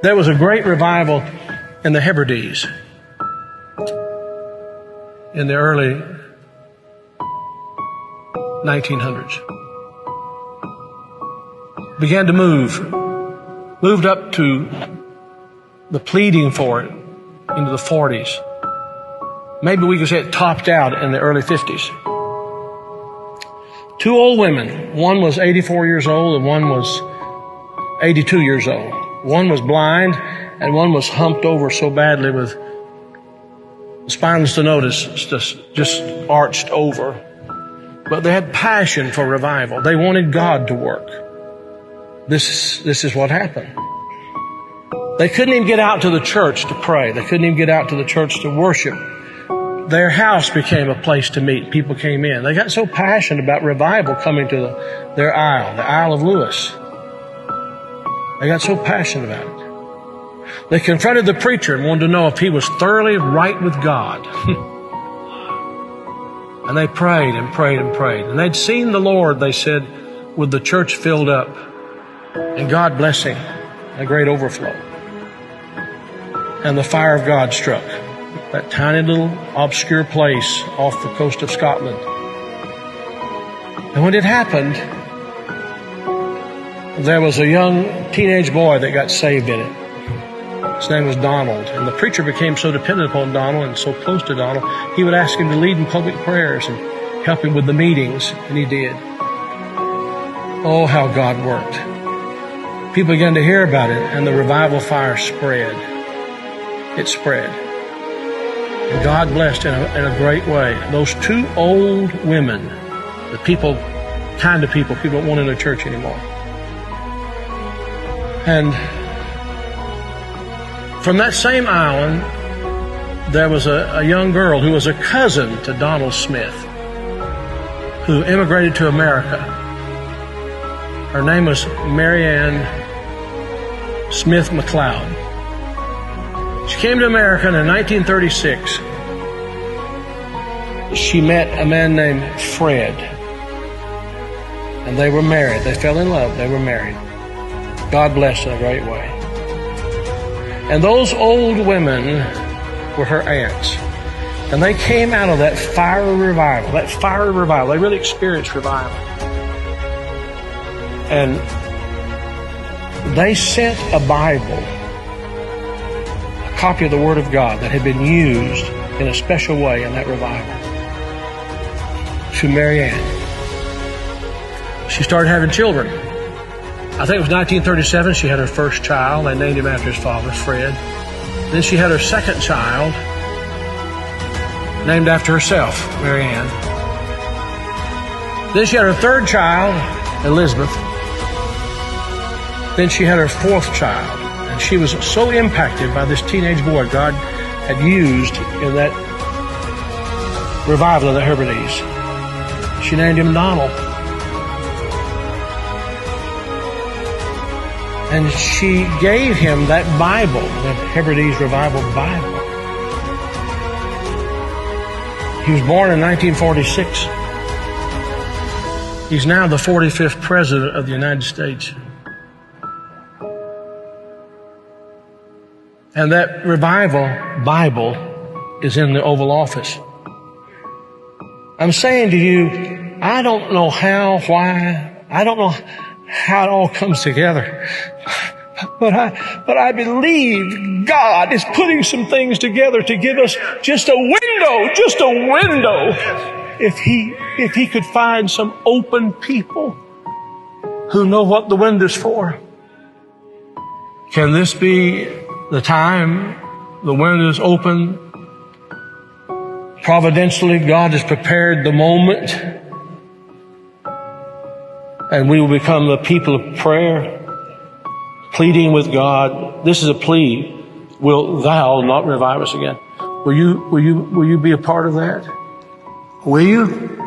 There was a great revival in the Hebrides in the early 1900s. Began to moved up to the pleading for it into the 40s. Maybe we could say it topped out in the early 50s. Two old women, one was 84 years old and one was 82 years old. One was blind and one was humped over so badly with spinal stenosis, just arched over. But they had passion for revival. They wanted God to work. This is what happened. They couldn't even get out to the church to pray. They couldn't even get out to the church to worship. Their house became a place to meet. People came in. They got so passionate about revival coming to their Isle, the Isle of Lewis. They got so passionate about it. They confronted the preacher and wanted to know if he was thoroughly right with God. And they prayed and prayed and prayed. And they'd seen the Lord, they said, with the church filled up and God blessing, a great overflow. And the fire of God struck that tiny little obscure place off the coast of Scotland. And when it happened, there was a young teenage boy that got saved in it. His name was Donald. And the preacher became so dependent upon Donald and so close to Donald, he would ask him to lead in public prayers and help him with the meetings, and he did. Oh, how God worked. People began to hear about it, and the revival fire spread. It spread. And God blessed in a great way. Those two old women, the kind of people don't want in the church anymore. And from that same island, there was a young girl who was a cousin to Donald Smith, who immigrated to America. Her name was Marianne Smith McLeod. She came to America, and in 1936, she met a man named Fred. And they were married. They fell in love. They were married. God blessed in a great way. And those old women were her aunts. And they came out of that fiery revival. They really experienced revival. And they sent a Bible, a copy of the Word of God that had been used in a special way in that revival, to Marianne. She started having children. I think it was 1937 she had her first child. They named him after his father, Fred. Then she had her second child, named after herself, Marianne. Then she had her third child, Elizabeth. Then she had her fourth child. And she was so impacted by this teenage boy God had used in that revival of the Hebrides. She named him Donald. And she gave him that Bible, the Hebrides Revival Bible. He was born in 1946. He's now the 45th President of the United States. And that revival Bible is in the Oval Office. I'm saying to you, I don't know how, why, I don't know how it all comes together. But I believe God is putting some things together to give us just a window. If He could find some open people who know what the window's for. Can this be the time the window's open? Providentially, God has prepared the moment, and we will become the people of prayer, pleading with God. This is a plea. Will Thou not revive us again? Will you be a part of that? Will you?